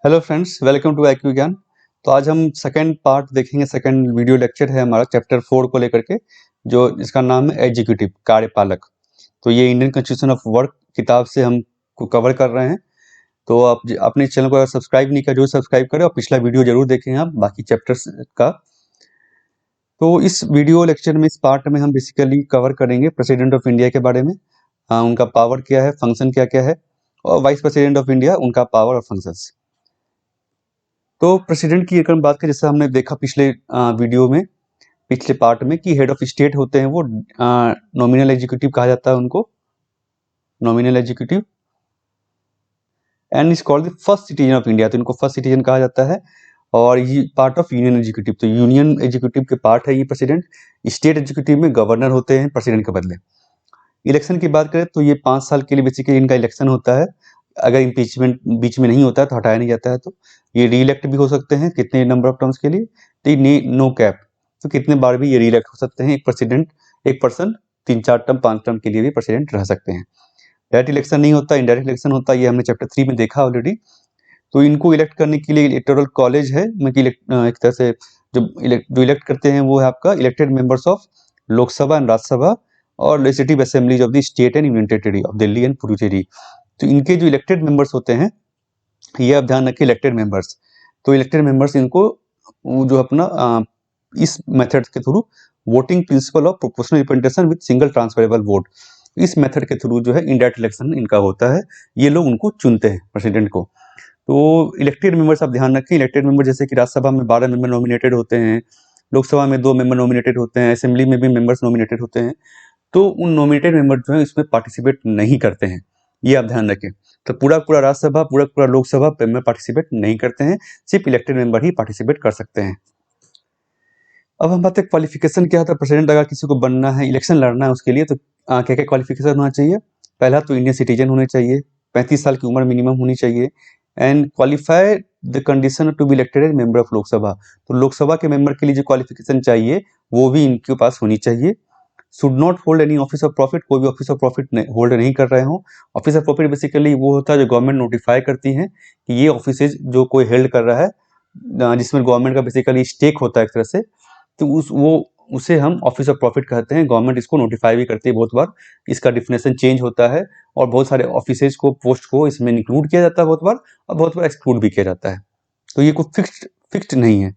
Hello friends, welcome to IQ Gyan. तो आज हम सेकंड पार्ट देखेंगे। सेकंड वीडियो लेक्चर है हमारा चैप्टर 4 को लेकर के, जो इसका नाम है एग्जीक्यूटिव, कार्यपालक। तो ये इंडियन कॉन्स्टिट्यूशन ऑफ वर्क किताब से हम को कवर कर रहे हैं। तो आप अपने चैनल को अगर सब्सक्राइब नहीं किया, जरूर सब्सक्राइब करें और पिछला वीडियो जरूर देखें आप बाकी चैप्टर्स का। तो इस वीडियो लेक्चर में, इस पार्ट में हम बेसिकली कवर करेंगे प्रेसिडेंट ऑफ इंडिया के बारे में। उनका पावर क्या है, फंक्शन क्या क्या है, और वाइस प्रेसिडेंट ऑफ इंडिया, उनका पावर और फंक्शंस। तो प्रेसिडेंट की अगर हम बात करें, जैसे हमने देखा पिछले वीडियो में, पिछले पार्ट में, कि हेड ऑफ स्टेट होते हैं वो नॉमिनल एग्जीक्यूटिव कहा जाता है उनको, nominal executive, and is called the first citizen of India. तो इनको फर्स्ट सिटीजन कहा जाता है। और ये पार्ट ऑफ यूनियन एग्जीक्यूटिव, तो यूनियन एग्जीक्यूटिव के पार्ट है ये प्रेसिडेंट। स्टेट एग्जीक्यूटिव में गवर्नर होते हैं प्रेसिडेंट के बदले। इलेक्शन की बात करें तो ये 5 साल के लिए बेसिकली इनका इलेक्शन होता है। अगर इम्पीचमेंट बीच में नहीं होता है तो हटाया नहीं जाता है। तो ये री इलेक्ट भी हो सकते हैं कितने नंबर ऑफ टर्म्स के लिए, तो नो कैप, तो कितने बार भी ये री इलेक्ट हो सकते हैं। एक पर्सन 3-4 टर्म 5 टर्म के लिए भी प्रेसिडेंट रह सकते हैं। डायरेक्ट इलेक्शन नहीं होता, इनडायरेक्ट इलेक्शन होता है, ये हमने चैप्टर 3 में देखा ऑलरेडी। तो इनको इलेक्ट करने के लिए इलेक्टोरल कॉलेज है, मतलब एक तरह से जो इलेक्ट करते हैं वो है आपका elected members of Lok Sabha and Rajya Sabha और legislative assemblies of the state and union territory of Delhi and Puducherry. तो इनके जो इलेक्टेड मेंबर्स होते हैं, ये आप ध्यान रखिए, इलेक्टेड मेंबर्स। तो इलेक्टेड मेंबर्स इनको जो अपना इस मेथड के through, voting principle of proportional representation with single transferable vote, इस मेथड के थ्रू जो है इनडायरेक्ट इलेक्शन इनका होता है। ये लोग उनको चुनते हैं, प्रेसिडेंट को। तो इलेक्टेड मेंबर्स आप ध्यान रखें, इलेक्टेड मेंबर जैसे कि राज्यसभा में 12 मेंबर नॉमिनेटेड होते हैं, लोकसभा में 2 मेंबर नॉमिनेटेड होते हैं, असेंबली में भी मेंबर्स नॉमिनेटेड होते हैं। तो उन नॉमिनेटेड मेंबर जो है इसमें पार्टिसिपेट नहीं करते हैं, ये आप ध्यान रखें। तो पूरा पूरा राज्यसभा, पूरा पूरा लोकसभा में पार्टिसिपेट नहीं करते हैं, सिर्फ इलेक्टेड मेंबर ही पार्टिसिपेट कर सकते हैं। अब हम बात है क्वालिफिकेशन क्या होता है प्रेसिडेंट अगर किसी को बनना है, इलेक्शन लड़ना है उसके लिए, तो क्या क्या क्वालिफिकेशन होना चाहिए। पहला तो इंडियन सिटीजन होने चाहिए, 35 साल की उम्र मिनिमम होनी चाहिए, and qualify the condition to be elected as member of Lok Sabha. तो लोकसभा के मेंबर के लिए जो क्वालिफिकेशन चाहिए वो भी इनके पास होनी चाहिए। Should not hold any office of profit, कोई भी ऑफिस ऑफ प्रॉफिट होल्ड नहीं कर रहे हो। ऑफिस ऑफ प्रॉफिट बेसिकली वो होता है जो गवर्नमेंट नोटिफाई करती है कि ये ऑफिस जो कोई हेल्ड कर रहा है, जिसमें गवर्नमेंट का बेसिकली स्टेक होता है एक तरह से, तो उसे हम ऑफिस ऑफ प्रॉफिट कहते हैं। गवर्नमेंट इसको नोटिफाई भी करती है बहुत बार, इसका डिफिनेशन चेंज होता है, और बहुत सारे ऑफिसेज को, पोस्ट को इसमें इंक्लूड किया जाता है बहुत बार, और बहुत बार एक्सक्लूड भी किया जाता है। तो ये कोई फिक्स्ड नहीं है।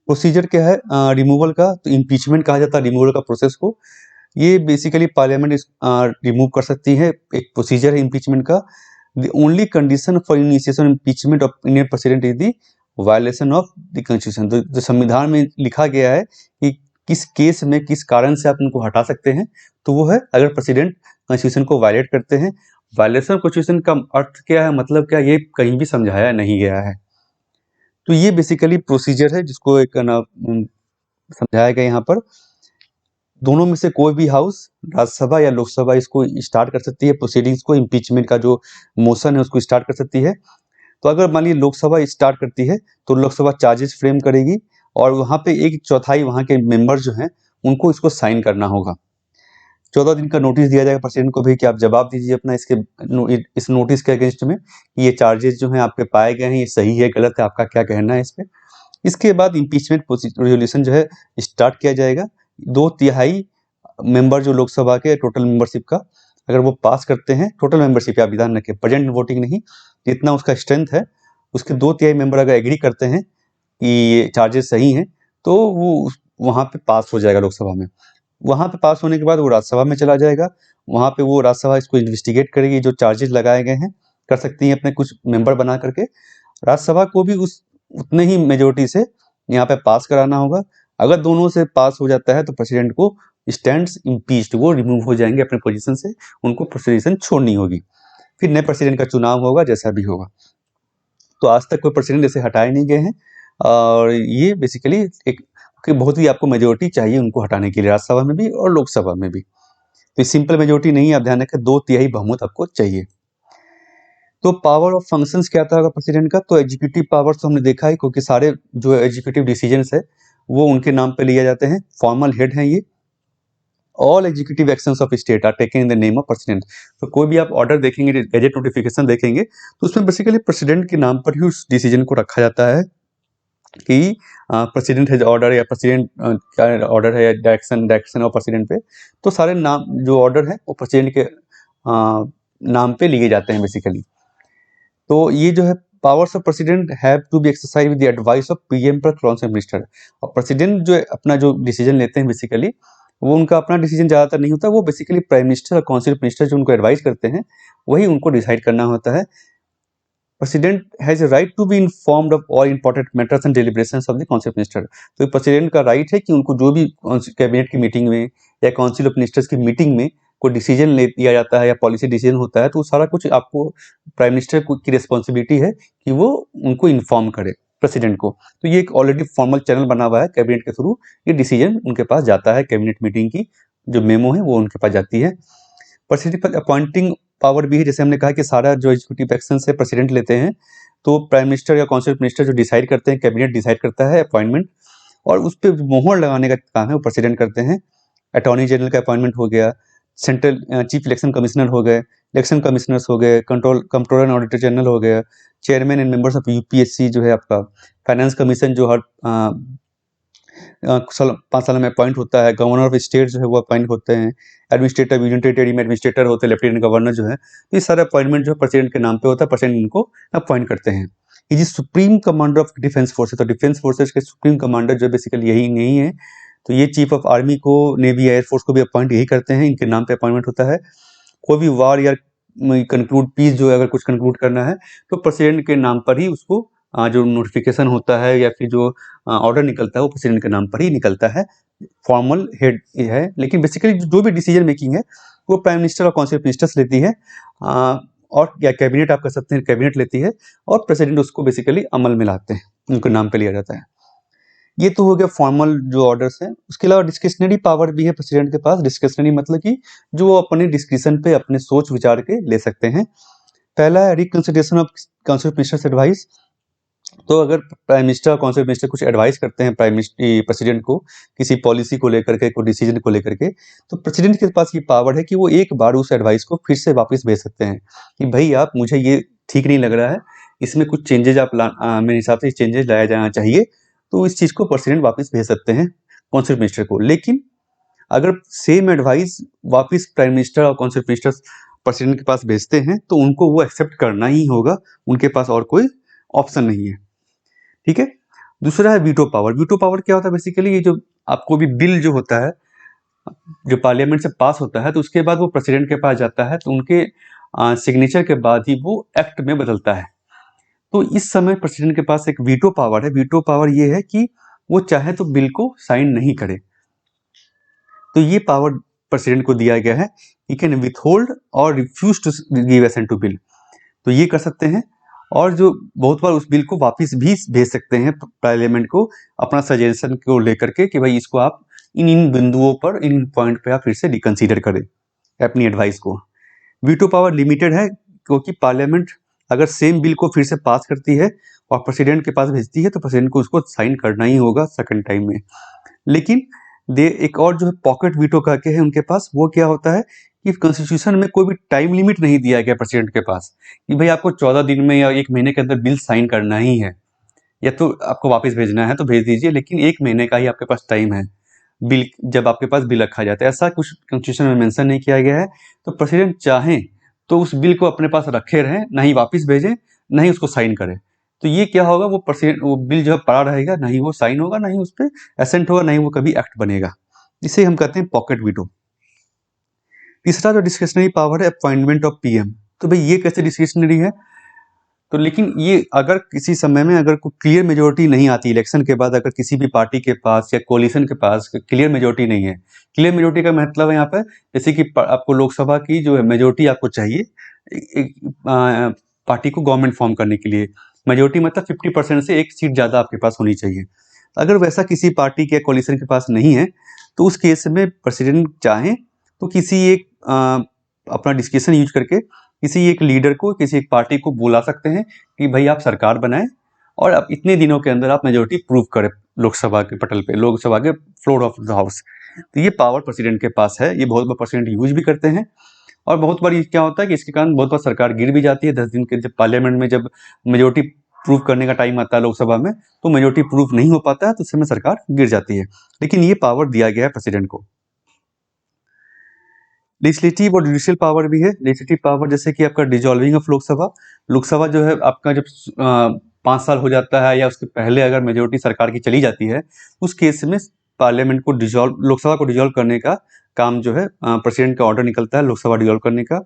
प्रोसीजर क्या है रिमूवल का, तो इम्पीचमेंट कहा जाता है रिमूवल का प्रोसेस को। ये बेसिकली पार्लियामेंट रिमूव कर सकती है, एक प्रोसीजर है इम्पीचमेंट का। The only condition for initiation impeachment of Indian president is the violation of the constitution. तो जो संविधान में लिखा गया है कि किस केस में, किस कारण से आप उनको हटा सकते हैं, तो वो है अगर प्रेसिडेंट कॉन्स्टिट्यूशन को वायलेट करते हैं। वायलेशन ऑफ कॉन्स्टिट्यूशन का अर्थ क्या है, मतलब क्या, ये कहीं भी समझाया नहीं गया है। तो ये बेसिकली प्रोसीजर है जिसको एक समझाया गया यहाँ पर। दोनों में से कोई भी हाउस, राज्यसभा या लोकसभा, इसको स्टार्ट कर सकती है प्रोसीडिंग्स को, इम्पीचमेंट का जो मोशन है उसको स्टार्ट कर सकती है। तो अगर मान लीजिए लोकसभा स्टार्ट करती है तो लोकसभा चार्जेस फ्रेम करेगी, और वहाँ पे 1/4 वहाँ के मेंबर जो हैं उनको इसको साइन करना होगा। 14 दिन का नोटिस दिया जाएगा प्रेसिडेंट को भी कि आप जवाब दीजिए अपना इस नोटिस के अगेंस्ट में, कि ये चार्जेस जो हैं आपके पाए गए हैं, ये सही है गलत है, आपका क्या कहना है इस पे। इसके बाद इम्पीचमेंट रेजोल्यूशन जो है स्टार्ट किया जाएगा। 2/3 मेंबर जो लोकसभा के टोटल मेंबरशिप का, अगर वो पास करते हैं, टोटल मेंबरशिप आप ध्यान रखें, प्रेजेंट वोटिंग नहीं, जितना उसका स्ट्रेंथ है उसके 2/3 मेंबर अगर एग्री करते हैं कि ये चार्जेस सही हैं, तो वो वहाँ पे पास हो जाएगा लोकसभा में। वहाँ पे पास होने के बाद वो राज्यसभा में चला जाएगा। वहाँ पे वो राज्यसभा इसको इन्वेस्टिगेट करेगी, जो चार्जेस लगाए गए हैं, कर सकती हैं अपने कुछ मेंबर बना करके। राज्यसभा को भी उतने ही मेजोरिटी से यहाँ पे पास कराना होगा। अगर दोनों से पास हो जाता है तो प्रेसिडेंट को स्टैंड्स इम्पीच्ड, वो रिमूव हो जाएंगे अपने पोजीशन से, उनको पोजीशन छोड़नी होगी, फिर नए प्रेसिडेंट का चुनाव होगा जैसा भी होगा। तो आज तक कोई प्रेसिडेंट ऐसे हटाए नहीं गए हैं, और ये बेसिकली एक कि बहुत ही आपको मेजोरिटी चाहिए उनको हटाने के लिए, राज्यसभा में भी और लोकसभा में भी। तो सिंपल मेजोरिटी नहीं, आप ध्यान रखें, 2/3 बहुमत आपको चाहिए। तो पावर ऑफ फंक्शंस क्या था प्रेसिडेंट का, तो एग्जीक्यूटिव पावर्स तो हमने देखा है, क्योंकि सारे जो एग्जीक्यूटिव डिसीजंस है वो उनके नाम पे लिए जाते हैं, फॉर्मल हेड हैं ये। All executive actions of state are taken in the name of president. तो कोई भी आप ऑर्डर देखेंगे, गैजेट नोटिफिकेशन देखेंगे, तो उसमें बेसिकली प्रेसिडेंट के नाम पर ही उस डिसीजन को रखा जाता है कि प्रेसिडेंट हैज ऑर्डर, या प्रेसिडेंट का ऑर्डर है, या डायरेक्शन ऑफ प्रेसिडेंट पे। तो सारे नाम जो ऑर्डर है वो प्रेसिडेंट के नाम पे लिए जाते हैं बेसिकली। तो ये जो है powers of president have to be exercise with the advice of PM पर काउंसिल मिनिस्टर। और प्रेसिडेंट जो अपना जो डिसीजन लेते हैं बेसिकली, वो उनका अपना डिसीजन ज़्यादातर नहीं होता, वो बेसिकली प्राइम मिनिस्टर और काउंसिल मिनिस्टर जो उनको एडवाइस करते हैं वही उनको डिसाइड करना होता है। President has a right to be informed of all important matters and deliberations of the council of minister. तो प्रेसिडेंट का राइट है कि उनको जो भी कैबिनेट की मीटिंग में या काउंसिल ऑफ मिनिस्टर्स की मीटिंग में कोई डिसीजन ले लिया जाता है या पॉलिसी डिसीजन होता है, तो सारा कुछ आपको प्राइम मिनिस्टर की रिस्पॉन्सिबिलिटी है कि वो उनको इन्फॉर्म करे प्रेसिडेंट को। तो ये एक ऑलरेडी फॉर्मल चैनल बना हुआ है कैबिनेट के थ्रू, ये डिसीजन उनके पास जाता है, कैबिनेट मीटिंग की जो मेमो है वो उनके पास जाती है। प्रेसिडेंट पर अपॉइंटिंग पावर भी है, जैसे हमने कहा कि सारा जो एग्जीक्यूटिव एक्शन है प्रेसिडेंट लेते हैं, तो प्राइम मिनिस्टर या काउंसिल मिनिस्टर जो डिसाइड करते हैं, कैबिनेट डिसाइड करता है अपॉइंटमेंट, और उस पर मोहर लगाने का काम है वो प्रेसिडेंट करते हैं। अटॉर्नी जनरल का अपॉइंटमेंट हो गया, सेंट्रल चीफ इलेक्शन कमिश्नर हो गए, इलेक्शन कमिश्नर्स हो गए, कंट्रोलर एंड ऑडिटर जनरल हो गए, chairman and members of UPSC जो है आपका, फाइनेंस कमीशन जो हर 5 साल में अपॉइंट होता है, गवर्नर ऑफ स्टेट जो है वो अपॉइंट होते हैं, एडमिनिस्ट्रेटर यूनियन टेरिटरी में एडमिनिस्ट्रेटर होते हैं, लेफ्टिनेंट गवर्नर जो है, तो ये सारे अपॉइंटमेंट जो है प्रेसिडेंट के नाम पे होता है, प्रेसिडेंट इनको अपॉइंट करते हैं। ये जी supreme commander of defence forces, तो डिफेंस फोर्सेज के सुप्रीम कमांडर जो बेसिकली यही नहीं है, तो ये चीफ ऑफ आर्मी को, नेवी, एयरफोर्स को भी अपॉइंट यही करते हैं, इनके नाम पे अपॉइंटमेंट होता है। कोई भी वार या कंक्लूड पीस जो है अगर कुछ कंक्लूड करना है तो प्रेसिडेंट के नाम पर ही उसको जो नोटिफिकेशन होता है या फिर जो ऑर्डर निकलता है वो प्रेसिडेंट के नाम पर ही निकलता है, फॉर्मल हेड है। लेकिन बेसिकली जो भी डिसीजन मेकिंग है वो प्राइम मिनिस्टर और काउंसिल ऑफ मिनिस्टर्स लेती है, और या कैबिनेट आप कह सकते हैं, कैबिनेट लेती है, और प्रेसिडेंट उसको बेसिकली अमल में लाते हैं, उनके नाम पे लिया जाता है। ये तो हो गया फॉर्मल जो ऑर्डर्स हैं। उसके अलावा डिस्क्रिशनरी पावर भी है प्रेसिडेंट के पास। डिस्क्रिशनरी मतलब कि जो वो अपने डिस्क्रिशन पे अपने सोच विचार के ले सकते हैं। पहला है reconsideration of council of ministers advice. तो अगर प्राइम मिनिस्टर और काउंसिल मिनिस्टर कुछ एडवाइस करते हैं प्रेसिडेंट को किसी पॉलिसी को लेकर के, कोई डिसीजन को लेकर के, तो प्रेसिडेंट के पास ये पावर है कि वो एक बार उस एडवाइस को फिर से वापस भेज सकते हैं कि भाई आप, मुझे ये ठीक नहीं लग रहा है, इसमें कुछ चेंजेज आप मेरे हिसाब से चेंजेस लाया जाना चाहिए, तो इस चीज़ को प्रेसिडेंट वापस भेज सकते हैं काउंसिल मिनिस्टर को। लेकिन अगर सेम एडवाइस वापस प्राइम मिनिस्टर और काउंसिल मिनिस्टर प्रेसिडेंट के पास भेजते हैं तो उनको वो एक्सेप्ट करना ही होगा, उनके पास और कोई ऑप्शन नहीं है। ठीक है। दूसरा है वीटो पावर। वीटो पावर क्या होता है बेसिकली, ये जो आपको भी बिल जो होता है जो पार्लियामेंट से पास होता है तो उसके बाद वो प्रेसिडेंट के पास जाता है, तो उनके सिग्नेचर के बाद ही वो एक्ट में बदलता है। तो इस समय प्रेसिडेंट के पास एक वीटो पावर है। वीटो पावर ये है कि वो चाहे तो बिल को साइन नहीं करे, तो ये पावर प्रेसिडेंट को दिया गया है। ही कैन विथहोल्ड और refuse to give assent to bill, तो ये कर सकते हैं। और जो बहुत बार उस बिल को वापस भी भेज सकते हैं पार्लियामेंट को अपना सजेशन को लेकर के कि भाई इसको आप इन बिंदुओं पर, इन पॉइंट पे आप फिर से रिकंसीडर करें अपनी एडवाइस को। वीटो पावर लिमिटेड है क्योंकि पार्लियामेंट अगर सेम बिल को फिर से पास करती है और प्रेसिडेंट के पास भेजती है तो प्रेसिडेंट को उसको साइन करना ही होगा सेकंड टाइम में। लेकिन एक और जो है पॉकेट वीटो करके है उनके पास, वो क्या होता है कि कॉन्स्टिट्यूशन में कोई भी टाइम लिमिट नहीं दिया गया प्रेसिडेंट के पास कि भाई आपको 14 दिन में या 1 महीने के अंदर बिल साइन करना ही है, या तो आपको वापस भेजना है तो भेज दीजिए, लेकिन 1 महीने का ही आपके पास टाइम है बिल, जब आपके पास बिल रखा जाता है, ऐसा कुछ कॉन्स्टिट्यूशन में मेंशन नहीं किया गया है। तो प्रेसिडेंट चाहें तो उस बिल को अपने पास रखे रहें, ना ही वापस भेजें, ना ही उसको साइन करें। तो ये क्या होगा, वो बिल जो है पड़ा रहेगा, ना ही वो साइन होगा, ना ही उस पर एसेंट होगा, ना ही वो कभी एक्ट बनेगा। इसे हम कहते हैं पॉकेट वीटो। तीसरा जो डिस्क्रिशनरी पावर है अपॉइंटमेंट ऑफ पीएम। तो भाई ये कैसे डिस्क्रिशनरी है, तो लेकिन ये अगर किसी समय में अगर कोई क्लियर मेजोरिटी नहीं आती इलेक्शन के बाद, अगर किसी भी पार्टी के पास या कोलिशन के पास क्लियर मेजोरिटी नहीं है, क्लियर मेजोरिटी का मतलब है यहाँ पर जैसे कि आपको लोकसभा की जो है मेजोरिटी आपको चाहिए एक पार्टी को गवर्नमेंट फॉर्म करने के लिए, मेजोरिटी मतलब 50% से एक सीट ज़्यादा आपके पास होनी चाहिए। अगर वैसा किसी पार्टी के कोलिशन के पास नहीं है तो उस केस में प्रेसिडेंट चाहें तो किसी एक अपना डिस्कशन यूज करके किसी एक लीडर को, किसी एक पार्टी को बुला सकते हैं कि भाई आप सरकार बनाएं और अब इतने दिनों के अंदर आप मेजोरिटी प्रूव करें लोकसभा के पटल पे, लोकसभा के फ्लोर ऑफ द हाउस। तो ये पावर प्रेसिडेंट के पास है, ये बहुत बार प्रेसिडेंट यूज भी करते हैं। और बहुत बार ये क्या होता है कि इसके कारण बहुत बार सरकार गिर भी जाती है। 10 दिन के जब पार्लियामेंट में जब मेजोरिटी प्रूव करने का टाइम आता है लोकसभा में, तो मेजोरिटी प्रूव नहीं हो पाता है, तो उस समय सरकार गिर जाती है। लेकिन ये पावर दिया गया है प्रेसिडेंट को। लेजिस्लेटिव और जुडिशियल पावर भी है। लेजिस्लेटिव पावर जैसे कि आपका डिजॉल्विंग ऑफ लोकसभा, लोकसभा जो है आपका जब 5 साल हो जाता है या उसके पहले अगर मेजोरिटी सरकार की चली जाती है, उस केस में पार्लियामेंट को डिजॉल्व, लोकसभा को डिजॉल्व करने का काम जो है प्रेसिडेंट का ऑर्डर निकलता है लोकसभा डिजॉल्व करने का।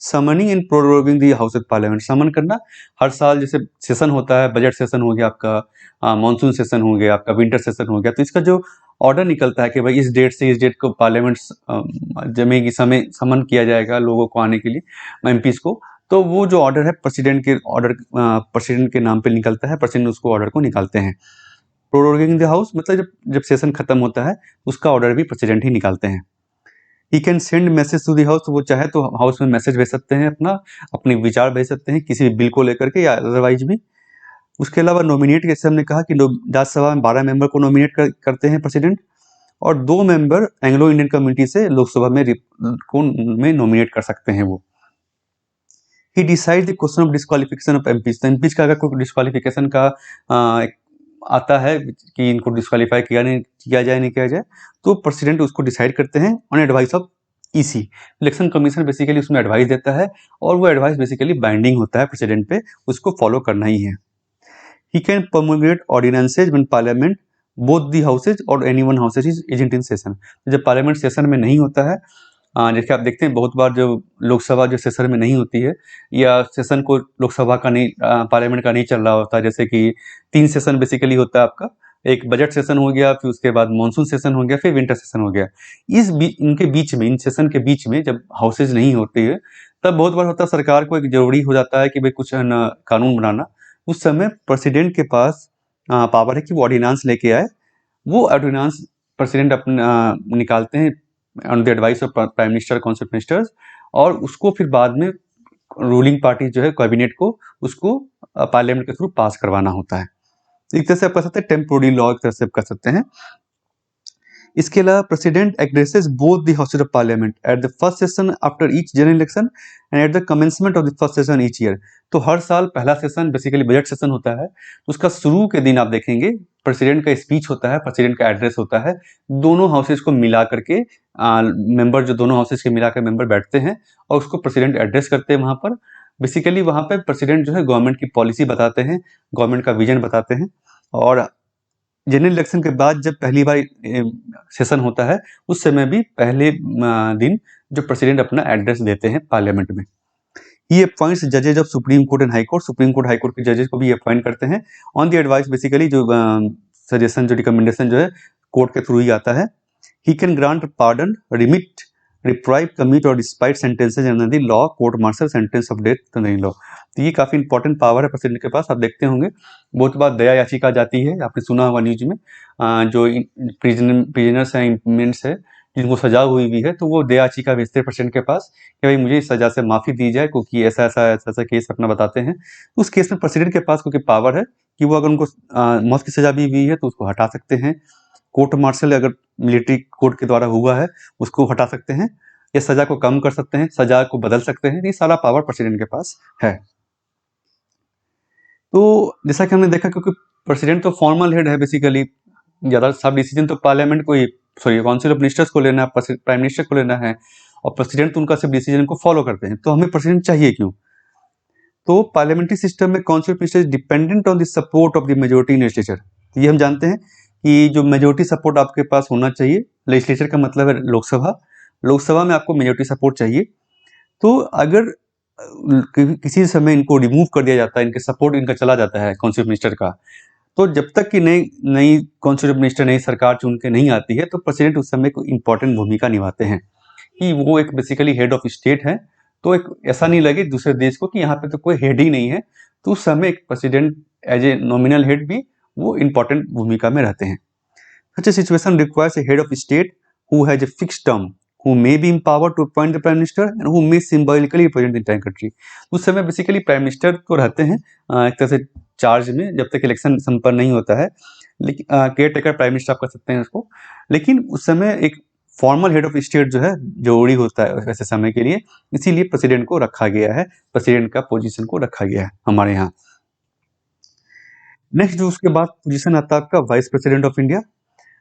Summoning and proroguing the house of parliament, summon करना, हर साल जैसे सेशन होता है, बजट सेशन हो गया आपका, मानसून सेशन हो गया आपका, विंटर सेशन हो गया, तो इसका जो ऑर्डर निकलता है कि भाई इस डेट से इस डेट को पार्लियामेंट जमेगी, समय समन किया जाएगा लोगों को आने के लिए, एमपीज को, तो वो जो ऑर्डर है प्रेसिडेंट के ऑर्डर, प्रेसिडेंट के नाम पे निकलता है, प्रेसिडेंट उसको ऑर्डर को निकालते हैं। प्रोरोगिंग द हाउस मतलब जब जब सेशन खत्म होता है उसका ऑर्डर भी प्रेसिडेंट ही निकालते हैं। He can send message to the house, तो वो चाहे तो हाउस में मैसेज भेज सकते हैं, अपने विचार भेज सकते हैं किसी भी बिल को लेकर के या अदरवाइज भी। उसके अलावा नॉमिनेट, जैसे हमने कहा कि लोग राज्यसभा में 12 मेंबर को नॉमिनेट करते हैं प्रेसिडेंट, और 2 मेंबर एंग्लो इंडियन कम्युनिटी से लोकसभा में नॉमिनेट कर सकते हैं वो। He decide the question of disqualification of MPs, तो एमपीज का अगर कोई डिस्क्वालिफिकेशन का आता है कि इनको डिस्क्वालीफाई किया जाए नहीं किया जाए, तो प्रेसिडेंट उसको डिसाइड करते हैं on advice of EC. Election commission basically उसमें एडवाइस देता है और वो एडवाइस बेसिकली बाइंडिंग होता है प्रेसिडेंट पे, उसको फॉलो करना ही है। He can promulgate ordinances when parliament both the houses और any one houses is isn't in session, जब पार्लियामेंट सेशन में नहीं होता है, जैसे आप देखते हैं बहुत बार जो लोकसभा जो सेशन में नहीं होती है या सेशन को लोकसभा का नहीं, पार्लियामेंट का नहीं चल रहा होता है, जैसे कि 3 सेशन बेसिकली होता है आपका, एक बजट सेशन हो गया, फिर उसके बाद मानसून सेशन हो गया, फिर विंटर सेशन हो गया। इनके बीच में, इन सेशन के बीच में जब हाउसेज नहीं होती है, तब बहुत बार होता है सरकार को एक जरूरी हो जाता है कि भाई कुछ कानून बनाना। उस समय प्रेसिडेंट के पास पावर है कि वो ऑर्डिनेंस लेके आए, वो ऑर्डिनेंस प्रेसिडेंट अपना निकालते हैं on the advice of prime minister, council ministers, और उसको फिर बाद में रूलिंग पार्टी जो है कैबिनेट को उसको पार्लियामेंट के थ्रू पास करवाना होता है। एक तरह से आप कर सकते हैं टेम्पोररी लॉ, एक तरह से आप कर सकते हैं। इसके अलावा president addresses both the houses of parliament at the first session after each general election and at the commencement of the first session each year. तो हर साल पहला सेशन बेसिकली बजट सेशन होता है, तो उसका शुरू के दिन आप देखेंगे प्रेसिडेंट का स्पीच होता है, प्रेसिडेंट का एड्रेस होता है, दोनों हाउसेज को मिला करके मेंबर, जो दोनों हाउसेज के मिला कर मेंबर बैठते हैं और उसको प्रेसिडेंट एड्रेस करते हैं वहाँ पर। बेसिकली वहाँ पे प्रेसिडेंट जो है गवर्नमेंट की पॉलिसी बताते हैं, गवर्नमेंट का विजन बताते हैं। और जनरल इलेक्शन के बाद जब पहली बार सेशन होता है, उस समय भी पहले दिन जो प्रेसिडेंट अपना एड्रेस देते हैं पार्लियामेंट में। ये अपॉइंट्स जजेज of supreme court and high court, supreme court high court के जजेस को भी अपॉइंट करते हैं ऑन द एडवाइस, बेसिकली जो सजेशन, जो रिकमेंडेशन जो है कोर्ट के थ्रू ही आता है। He can grant pardon, remit, reprieve, commit और despite sentences under the law, court martial, sentence of death तो नहीं लॉ। तो ये काफी इंपॉर्टेंट पावर है प्रेसिडेंट के पास। आप देखते होंगे बहुत बार दया याचिका जाती है, आपने सुना होगा न्यूज में, जो प्रिजनर्स हैं, इंप्लीमेंट्स है, जिनको सजा हुई है, तो वो दया याचिका भेजते हैं प्रेसिडेंट के पास कि भाई मुझे इस सजा से माफी दी जाए, क्योंकि ऐसा ऐसा ऐसा ऐसा केस अपना बताते हैं। उस केस में प्रेसिडेंट के पास क्योंकि पावर है कि वो अगर उनको मौत की सजा भी हुई है तो उसको हटा सकते हैं, कोर्ट मार्शल अगर मिलिट्री कोर्ट के द्वारा हुआ है उसको हटा सकते हैं, या सजा को कम कर सकते हैं, सजा को बदल सकते हैं, ये सारा पावर प्रेसिडेंट के पास है। तो जैसा कि हमने देखा, क्योंकि प्रेसिडेंट तो फॉर्मल हेड है बेसिकली, ज़्यादा सब डिसीजन तो पार्लियामेंट को ही, सॉरी काउंसिल ऑफ मिनिस्टर्स को लेना है, प्राइम मिनिस्टर को लेना है, और प्रेसिडेंट तो उनका सब डिसीजन को फॉलो करते हैं। तो हमें प्रेसिडेंट चाहिए क्यों? तो पार्लियामेंट्री सिस्टम में council of ministers dependent on the support of the majority in legislature. ये हम जानते हैं कि जो मेजोरिटी सपोर्ट आपके पास होना चाहिए, लेजिस्लेचर का मतलब है लोकसभा, लोकसभा में आपको मेजोरिटी सपोर्ट चाहिए। तो अगर किसी समय इनको रिमूव कर दिया जाता है, इनके सपोर्ट इनका चला जाता है काउंसिल मिनिस्टर का, तो जब तक कि नई नई काउंसिल मिनिस्टर, नई सरकार चुन के नहीं आती है, तो प्रेसिडेंट उस समय कोई इंपॉर्टेंट भूमिका निभाते हैं कि वो एक बेसिकली हेड ऑफ स्टेट है। तो एक ऐसा नहीं लगे दूसरे देश को कि यहाँ पे तो कोई हेड ही नहीं है, तो उस समय एक president as a nominal head भी वो इंपॉर्टेंट भूमिका में रहते हैं। Such a situation requires a head of state who has a fixed term, who may be empowered to appoint the prime minister and who may symbolically represent the entire country। उस समय basically prime minister तो रहते हैं एक तरह से charge में, जब तक इलेक्शन संपन्न नहीं होता है, लेकिन केयर टेकर प्राइम मिनिस्टर आप कर सकते हैं उसको। लेकिन उस समय एक फॉर्मल हेड ऑफ स्टेट जो है जरूरी होता है ऐसे समय के लिए, इसीलिए प्रेसिडेंट को रखा गया है, प्रेसिडेंट का पोजीशन को रखा गया है हमारे यहाँ। नेक्स्ट जो उसके बाद पोजीशन आता है आपका वाइस प्रेसिडेंट ऑफ इंडिया।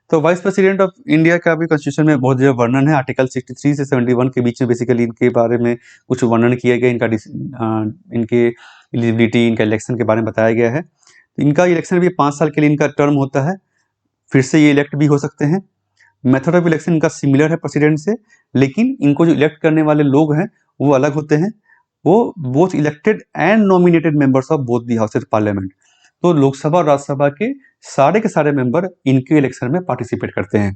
तो वाइस प्रेसिडेंट ऑफ इंडिया का भी कॉन्स्टिट्यूशन में बहुत ज़्यादा वर्णन है। आर्टिकल 63 से 71 के बीच में बेसिकली इनके बारे में कुछ वर्णन किया गया, इनके एलिजिबिलिटी, इनका इलेक्शन के बारे में बताया गया है। तो इनका इलेक्शन भी 5 साल के लिए इनका टर्म होता है, फिर से ये इलेक्ट भी हो सकते हैं। मेथड ऑफ इलेक्शन इनका सिमिलर है प्रेसिडेंट से, लेकिन इनको जो इलेक्ट करने वाले लोग हैं वो अलग होते हैं। वो both elected and nominated members of both the houses parliament. तो लोकसभा और राज्यसभा के सारे मेंबर इनके इलेक्शन में पार्टिसिपेट करते हैं,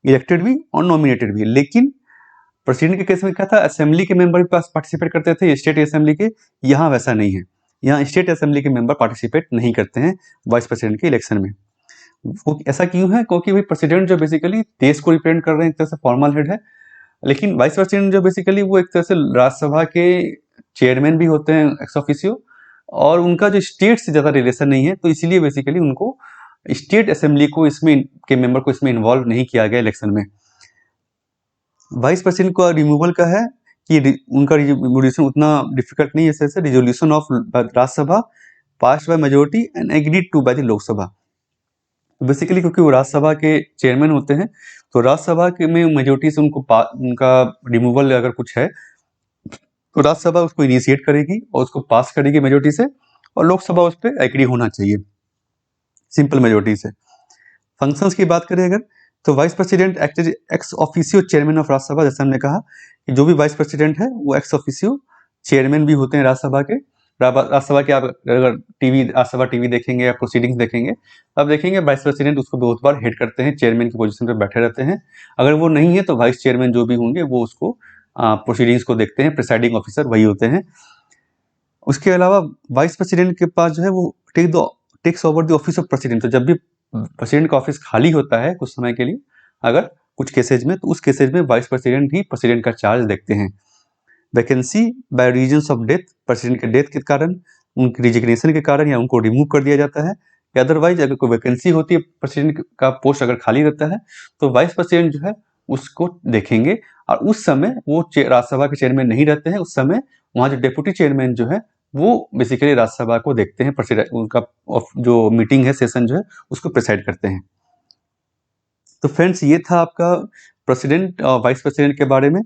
इलेक्टेड भी और नॉमिनेटेड भी। लेकिन प्रेसिडेंट के केस में क्या था, असेंबली के मेंबर भी पार्टिसिपेट करते थे, स्टेट असेंबली के। यहाँ वैसा नहीं है, यहाँ स्टेट असेंबली के मेंबर पार्टिसिपेट नहीं करते हैं वाइस प्रेसिडेंट के इलेक्शन में। वो ऐसा क्यों है, क्योंकि भाई प्रेसिडेंट जो बेसिकली देश को रिप्रेजेंट कर रहे हैं, एक तरह से फॉर्मल हेड है। लेकिन वाइस प्रेसिडेंट जो बेसिकली वो एक तरह से राज्यसभा के चेयरमैन भी होते हैं एक्स ऑफिशियो, और उनका जो स्टेट से ज़्यादा रिलेशन नहीं है, तो इसीलिए बेसिकली उनको स्टेट असेंबली को इसमें के मेंबर को इसमें इन्वॉल्व नहीं किया गया इलेक्शन में। वाइस प्रेसिडेंट का रिमूवल का है कि उनका रिमोल्यूशन उतना डिफिकल्ट नहीं है, जैसे resolution of Rajya Sabha passed by majority and agreed to by the Lok Sabha. Basically क्योंकि वो राज्यसभा के चेयरमैन होते हैं, तो राज्यसभा के में मेजोरिटी से उनका रिमूवल अगर कुछ है तो राज्यसभा उसको इनिशिएट करेगी और उसको पास करेगी मेजोरिटी से, और लोकसभा उस पर एग्री होना चाहिए सिंपल मेजोरिटी से। फंक्शंस की बात करें अगर, तो vice president ex officio chairman of Rajya Sabha. जैसे हमने कहा कि जो भी वाइस प्रेसिडेंट है वो एक्स ऑफिशियो चेयरमैन भी होते हैं राज्यसभा के। राज्यसभा के आप अगर राज्यसभा टीवी देखेंगे या प्रोसीडिंग्स देखेंगे, आप देखेंगे वाइस प्रेसिडेंट उसको बहुत बार हेड करते हैं, चेयरमैन की पोजीशन पर बैठे रहते हैं। अगर वो नहीं है तो वाइस चेयरमैन जो भी होंगे वो उसको प्रोसीडिंग्स को देखते हैं, प्रिसाइडिंग ऑफिसर वही होते हैं। उसके अलावा वाइस प्रेसिडेंट के पास जो है वो takes over the office of president. तो जब भी प्रेसिडेंट का ऑफिस खाली होता है कुछ समय के लिए, अगर कुछ केसेज में, तो उस केसेज में वाइस प्रेसिडेंट ही प्रेसिडेंट का चार्ज देखते हैं। Vacancy by reasons of death, president के डेथ के कारण, उनकी रिजिग्नेशन के कारण, या उनको रिमूव कर दिया जाता है, या अदरवाइज अगर कोई वैकेंसी होती है, प्रेसिडेंट का पोस्ट अगर खाली रहता है, तो वाइस प्रेसिडेंट जो है उसको देखेंगे। और उस समय वो राज्यसभा के चेयरमैन नहीं रहते हैं, उस समय वहाँ जो डेप्यूटी चेयरमैन जो है वो बेसिकली राज्यसभा को देखते हैं, प्रेसिडेंट उनका जो मीटिंग है, सेशन जो है उसको प्रिसाइड करते हैं। तो फ्रेंड्स ये था आपका प्रेसिडेंट और वाइस प्रेसिडेंट के बारे में।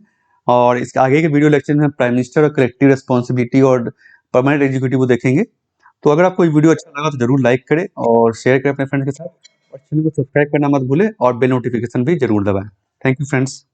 और इसके आगे के वीडियो लेक्चर में हम प्राइम मिनिस्टर और कलेक्टिव रिस्पॉन्सिबिलिटी और परमानेंट एग्जीक्यूटिव को देखेंगे। तो अगर आपको ये वीडियो अच्छा लगा तो जरूर लाइक करें और शेयर करें अपने फ्रेंड्स के साथ, और चैनल को सब्सक्राइब करना मत भूलें और बेल नोटिफिकेशन भी जरूर दबाएं। Thank you friends.